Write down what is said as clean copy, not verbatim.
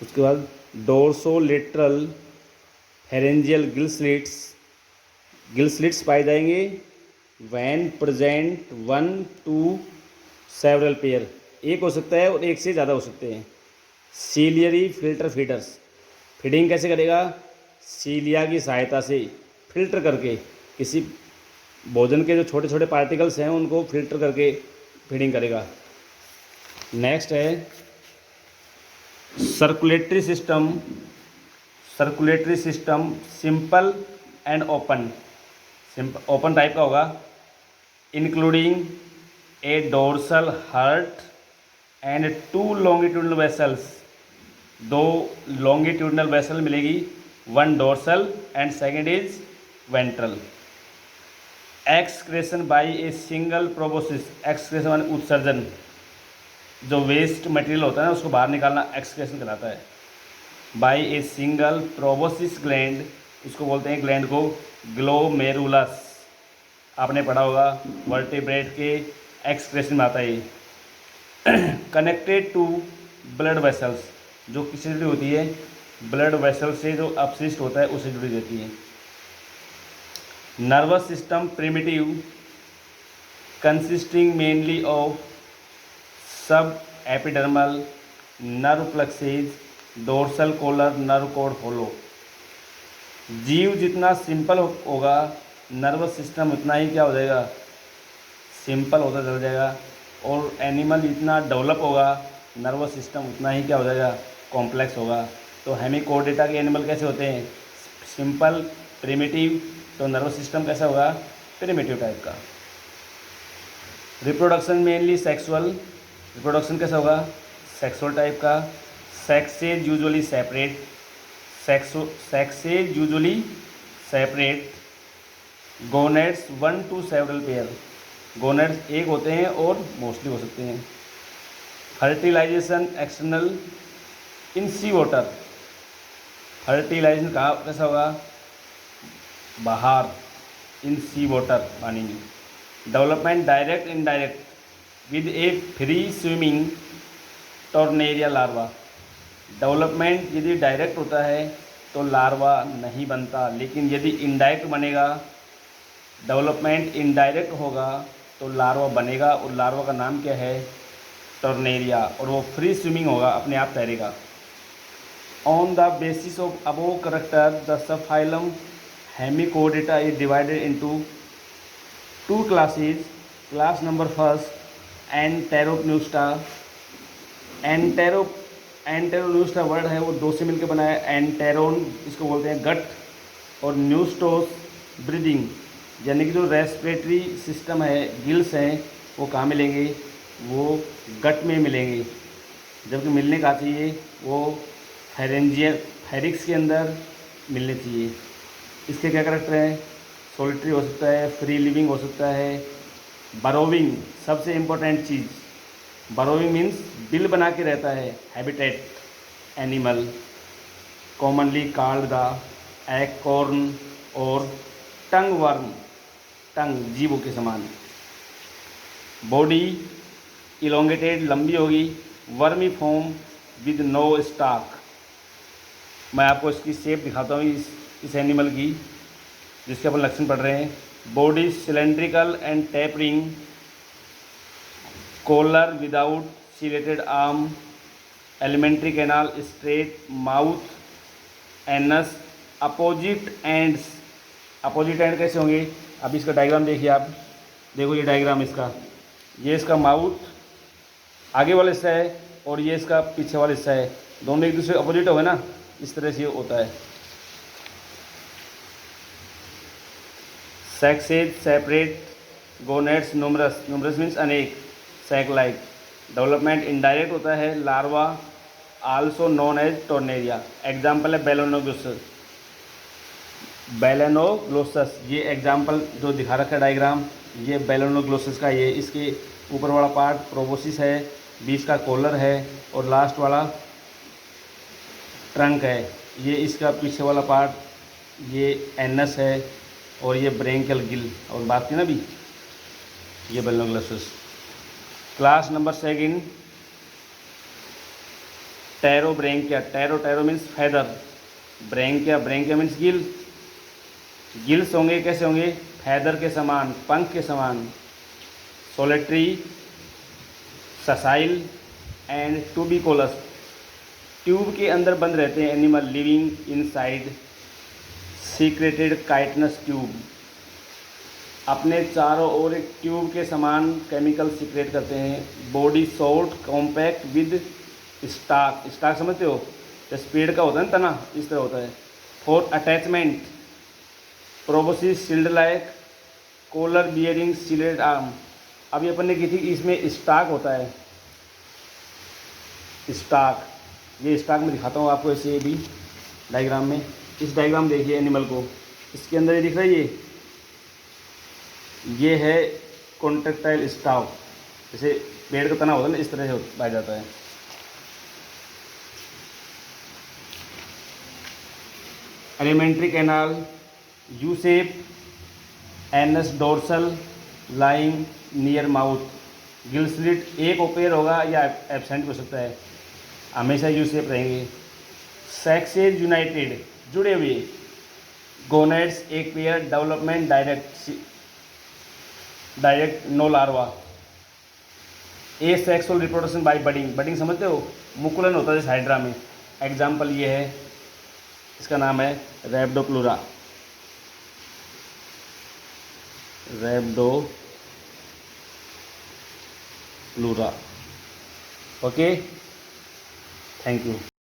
उसके बाद डोर्सोलेटरल pharyngeal Gill slits पाए जाएंगे when present one to several pair, एक हो सकता है और एक से ज़्यादा हो सकते हैं। सीलियरी फिल्टर फीडर्स, फीडिंग कैसे करेगा? सीलिया की सहायता से फिल्टर करके, किसी भोजन के जो छोटे छोटे पार्टिकल्स हैं उनको फिल्टर करके फीडिंग करेगा। नेक्स्ट है circulatory system. Circulatory system simple and open, open type का होगा, including a dorsal heart and two longitudinal vessels. दो लॉन्गिट्यूडनल वेसल मिलेगी, one dorsal and second is ventral. Excretion by a single proboscis, excretion मान उत्सर्जन, जो waste material होता है ना उसको बाहर निकालना एक्सक्रेशन कहलाता है। By a single proboscis gland, उसको बोलते हैं ग्लैंड को ग्लोमेरुलस। आपने पढ़ा होगा वर्टिब्रेट के एक्सक्रेशन में आता है ये। कनेक्टेड टू ब्लड वेसल्स, जो किससे जुड़ी होती है? ब्लड वेसल से जो अपशिष्ट होता है उससे जुड़ी रहती है। Nervous system primitive, consisting mainly of subepidermal nerve plexuses, dorsal collar nerve cord hollow. जीव जितना सिंपल होगा नर्वस सिस्टम उतना ही क्या हो जाएगा? सिंपल होता चल जाएगा। और एनिमल जितना डेवलप होगा नर्वस सिस्टम उतना ही क्या हो जाएगा? कॉम्प्लेक्स होगा। तो हेमिकोडेटा के एनिमल कैसे होते हैं? Simple, primitive. तो नर्वस सिस्टम कैसा होगा? प्रिमिटिव टाइप का। रिप्रोडक्शन मेनली सेक्सुअल, रिप्रोडक्शन कैसा होगा? सेक्सुअल टाइप का। Sexes usually separate, sexes usually separate. Gonads one to several pair, gonads एक होते हैं और मोस्टली हो सकते हैं। फर्टिलाइजेशन एक्सटर्नल इन सी वाटर, फर्टिलाइजेशन कहाँ कैसा होगा? बाहर, इन सी वाटर, पानी में। Development direct indirect with A free swimming tornaria larva. Development यदि डायरेक्ट होता है तो लार्वा नहीं बनता, लेकिन यदि इनडायरेक्ट बनेगा, डेवलपमेंट इनडायरेक्ट होगा तो लार्वा बनेगा। और लार्वा का नाम क्या है? टॉर्नेरिया। और वो फ्री स्विमिंग होगा, अपने आप तैरेगा। On the basis of above character the subphylum Hemichordata is divided into two classes. Class number first Enteropneusta. Enteropneusta word है वो दो से मिलकर बना है। एंटेरोन इसको बोलते हैं गट, और न्यूस्टोस ब्रीदिंग, यानी कि जो रेस्पिरेटरी सिस्टम है, गिल्स हैं, वो कहाँ मिलेंगे? वो गट में मिलेंगे। जबकि मिलने कहाँ चाहिए? वो फेरिक्स के अंदर मिलने चाहिए। इसके क्या करेक्टर हैं? सोलिटरी हो सकता है, फ्री लिविंग हो सकता है, बरोविंग, सबसे इम्पोर्टेंट चीज़ बरोविंग मीन्स बिल बना के रहता है, habitat animal, commonly called the acorn और टंग वर्म, टंग जीवों के समान। बॉडी इलोंगेटेड, लंबी होगी, vermiform with no stalk. मैं आपको इसकी शेप दिखाता हूँ इस एनिमल की, जिसके अपन लक्षण पढ़ रहे हैं। Body cylindrical and tapering, collar without ciliated arm, alimentary canal straight, mouth, anus, opposite ends. Opposite end कैसे होंगे? अब इसका डायग्राम देखिए आप, देखो ये डायग्राम इसका, ये इसका माउथ आगे वाला हिस्सा है और ये इसका पीछे वाला हिस्सा है, दोनों एक दूसरे अपोजिट हो गए ना, इस तरह से ये होता है। Sexes separate, gonads numerous, numerous means अनेक, सैक लाइक। डेवलपमेंट इनडायरेक्ट होता है, larva also known as tornaria. Example है बेलोनोग्लोसस, बेलेनोग्लोसस, ये एग्जाम्पल जो दिखा रखा है डायग्राम, ये बेलेनोग्लोसस का, ये इसके ऊपर वाला पार्ट प्रोबोसिस है, बीच का कॉलर है और लास्ट वाला ट्रंक है। ये इसका पीछे वाला पार्ट ये एनस है और ये ब्रेंकियल गिल, और बात की ना भी, ये Balanoglossus. Class number second Pterobranchia, ptero means feather, branchia means gill. Gills होंगे कैसे होंगे, फैदर के समान, पंख के समान। Solitary, sessile and tubicolous, tube के अंदर बंद रहते हैं animal living inside secreted chitinous tube, अपने चारों ओर एक ट्यूब के समान केमिकल सीक्रेट करते हैं। Body short compact with stock, stock समझते हो, जैसे पेड़ का होता है ना तना, इस तरह होता है। For attachment proboscis shield like collar bearing shielded arm. अभी अपन ने की थी, इसमें स्टाक होता है, स्टाक, ये स्टाक में दिखाता हूँ आपको ऐसे भी डायग्राम में। इस डायग्राम देखिए एनिमल को, इसके अंदर ये दिख रहा है, ये है कॉन्ट्रेक्टाइल स्टाक, जैसे पेड़ का तना होता है ना, इस तरह से पाया जाता है। Alimentary canal U shape, anus dorsal lying near mouth. Gill slit एक ओपेयर होगा या एब्सेंट हो सकता है, हमेशा यू शेप रहेंगे। सेक्सेज यूनाइटेड, जुड़े हुए। गोनेड्स एक pair, development direct no larva. Asexual reproduction by budding, budding समझते हो, मुकुलन होता है जैसे हाइड्रा में। एग्जाम्पल ये है, इसका नाम है Rhabdopleura, Rhabdopleura. Okay, thank you.